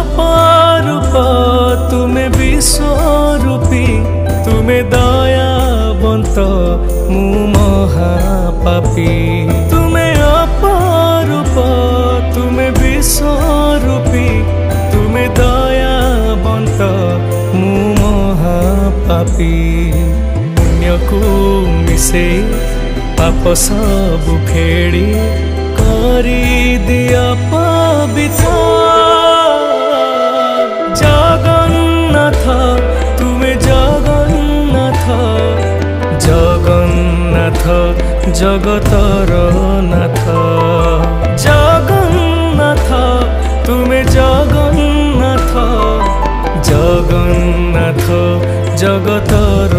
अपारूप तुमे विश्वरूपी तुमे दयावंत मु महापापी तुमे अपारूप तुमे विश्वरूपी तुमे दयावंत मु महापापी पुण्य को मिसे पाप सब फेड़ी करी दिया पवित्र जगन्नाथ तुमे जगन्नाथ जगन्नाथ जगतर नाथ जगन्नाथ तुमे जगन्नाथ जगन्नाथ जगतर